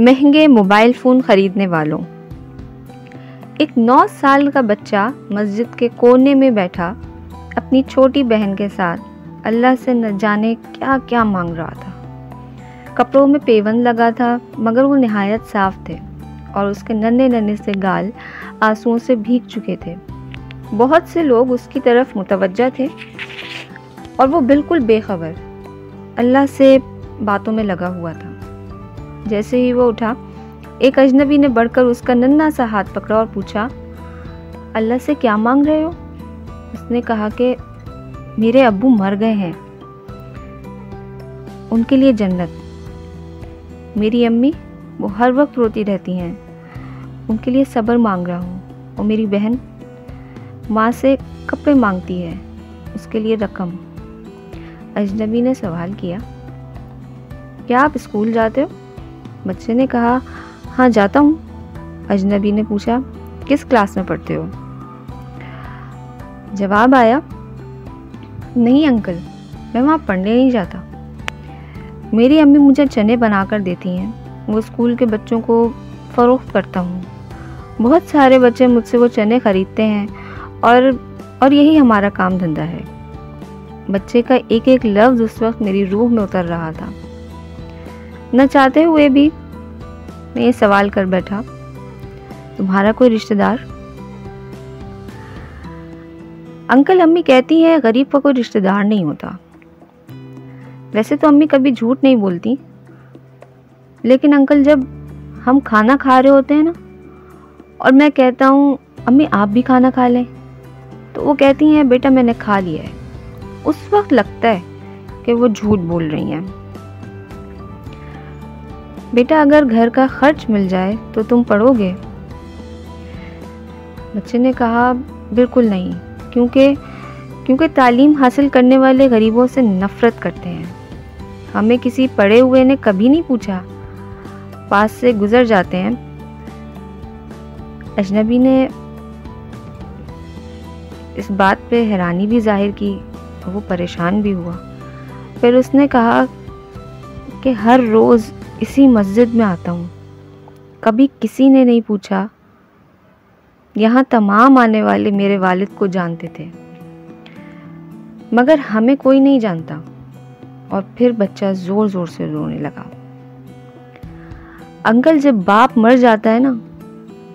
महंगे mobile phone ख़रीदने वालों। एक 9 साल का बच्चा मस्जिद के कोने में बैठा अपनी छोटी बहन के साथ अल्लाह से न जाने क्या क्या मांग रहा था। कपड़ों में पेवंद लगा था मगर वो निहायत साफ थे और उसके नन्हे नन्हे से गाल आंसुओं से भीग चुके थे। बहुत से लोग उसकी तरफ मुतवज्जा थे और वो बिल्कुल बेखबर अल्लाह से बातों में लगा हुआ था। जैसे ही वो उठा, एक अजनबी ने बढ़कर उसका नन्हा सा हाथ पकड़ा और पूछा, अल्लाह से क्या मांग रहे हो? उसने कहा कि मेरे अब्बू मर गए हैं, उनके लिए जन्नत। मेरी अम्मी वो हर वक्त रोती रहती हैं, उनके लिए सब्र मांग रहा हूँ। और मेरी बहन माँ से कपड़े मांगती है, उसके लिए रकम। अजनबी ने सवाल किया, क्या आप स्कूल जाते हो? बच्चे ने कहा, हाँ जाता हूँ। अजनबी ने पूछा, किस क्लास में पढ़ते हो? जवाब आया, नहीं अंकल, मैं वहाँ पढ़ने नहीं जाता। मेरी अम्मी मुझे चने बनाकर देती हैं, वो स्कूल के बच्चों को फ़रोख्त करता हूँ। बहुत सारे बच्चे मुझसे वो चने ख़रीदते हैं और यही हमारा काम धंधा है। बच्चे का एक एक लफ्ज़ उस वक्त मेरी रूह में उतर रहा था। न चाहते हुए भी मैं ये सवाल कर बैठा, तुम्हारा कोई रिश्तेदार? अंकल, अम्मी कहती हैं गरीब का कोई रिश्तेदार नहीं होता। वैसे तो अम्मी कभी झूठ नहीं बोलती, लेकिन अंकल जब हम खाना खा रहे होते हैं ना और मैं कहता हूँ अम्मी आप भी खाना खा लें, तो वो कहती हैं बेटा मैंने खा लिया है, उस वक्त लगता है कि वो झूठ बोल रही हैं। बेटा अगर घर का खर्च मिल जाए तो तुम पढ़ोगे? बच्चे ने कहा, बिल्कुल नहीं, क्योंकि तालीम हासिल करने वाले गरीबों से नफरत करते हैं। हमें किसी पढ़े हुए ने कभी नहीं पूछा, पास से गुजर जाते हैं। अजनबी ने इस बात पे हैरानी भी जाहिर की, वो परेशान भी हुआ। फिर उसने कहा कि हर रोज़ इसी मस्जिद में आता हूँ, कभी किसी ने नहीं पूछा। यहाँ तमाम आने वाले मेरे वालिद को जानते थे, मगर हमें कोई नहीं जानता। और फिर बच्चा ज़ोर ज़ोर से रोने लगा। अंकल, जब बाप मर जाता है ना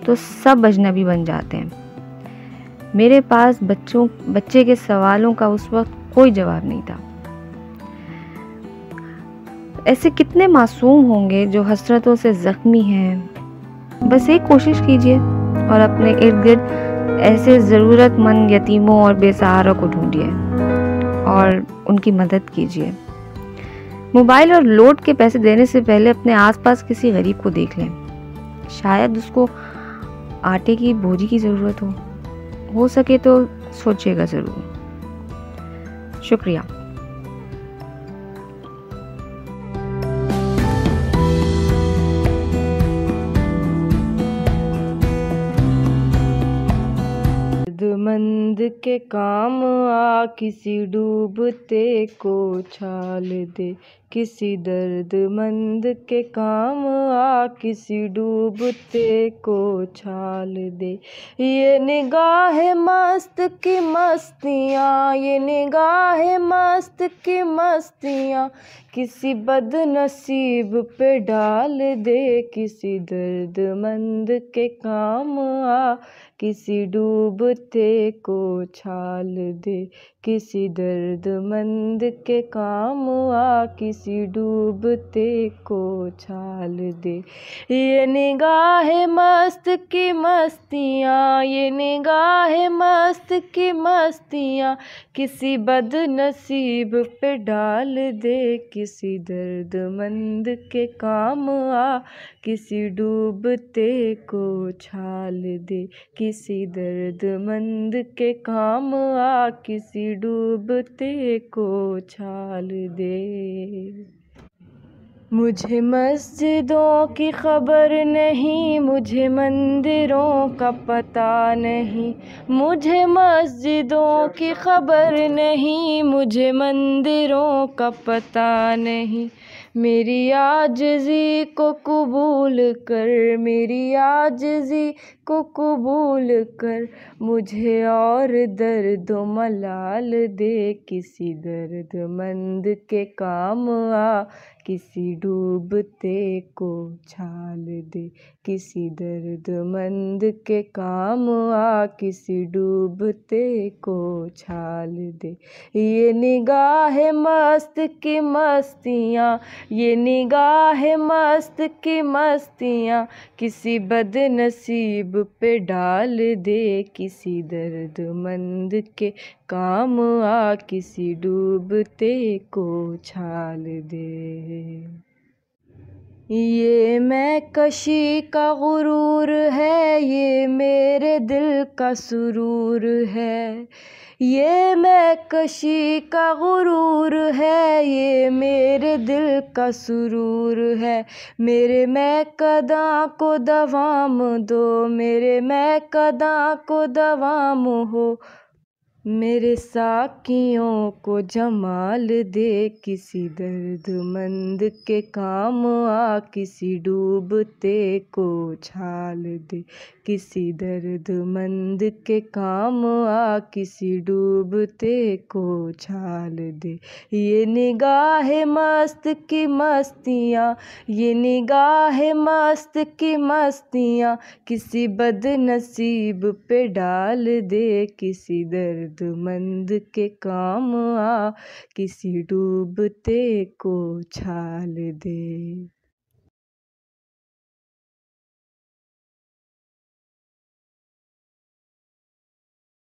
तो सब अजनबी बन जाते हैं। मेरे पास बच्चे के सवालों का उस वक्त कोई जवाब नहीं था। ऐसे कितने मासूम होंगे जो हसरतों से ज़ख्मी हैं। बस एक कोशिश कीजिए और अपने इर्द गिर्द ऐसे ज़रूरतमंद यतीमों और बेसहारा को ढूंढिए और उनकी मदद कीजिए। मोबाइल और लोड के पैसे देने से पहले अपने आसपास किसी गरीब को देख लें, शायद उसको आटे की बोरी की ज़रूरत हो सके तो सोचिएगा ज़रूर। शुक्रिया। दर्दमंद के काम आ किसी डूबते को छाल दे, किसी दर्दमंद के काम आ किसी डूबते को छाल दे। ये निगाह मस्त की मस्तियाँ, ये निगाह मस्त की मस्तियाँ किसी बदनसीब पे डाल दे, किसी दर्दमंद के काम आ किसी डूबते को छाल दे, किसी दर्दमंद के काम आ किसी डूबते को छाल दे। ये निगाह मस्त की मस्तियाँ, ये निगाह मस्त की मस्तियाँ किसी बदनसीब पे डाल दे, किसी दर्दमंद के काम आ किसी डूबते को छाल दे, किसी दर्दमंद के काम आ किसी डूबते को छाल दे। मुझे मस्जिदों की खबर नहीं, मुझे मंदिरों का पता नहीं, मुझे मस्जिदों की खबर नहीं, मुझे मंदिरों का पता नहीं। मेरी आजिज़ी को कबूल कर, मेरी आजिज़ी को कबूल कर। मुझे और दर्द मलाल दे, किसी दर्दमंद के काम आ, किसी डूबते को छाल दे। किसी दर्दमंद के काम आ, किसी डूबते को छाल दे। ये निगाह मस्त की मस्तियाँ, ये निगाह मस्त की मस्तियाँ, किसी बदनसीब पे डाल दे। किसी दर्दमंद के काम आ, किसी डूबते को छाल दे। ये मैं कशी का गुरूर है, ये मेरे दिल का सुरूर है। ये मैं कशी का गुरूर है, ये मेरे दिल का सुरूर है। मेरे मैं कदा को दवाम दो, मेरे मैं कदा को दवाम हो। मेरे साकियों को जमाल दे, किसी दर्दमंद के काम आ, किसी डूबते को छाल दे। किसी दर्दमंद के काम आ, किसी डूबते को छाल दे। ये निगाह मस्त की मस्तियाँ, ये निगाह मस्त की मस्तियाँ, किसी बदनसीब पे डाल दे। किसी दर्दमंद के काम आ, किसी डूबते को छाल दे।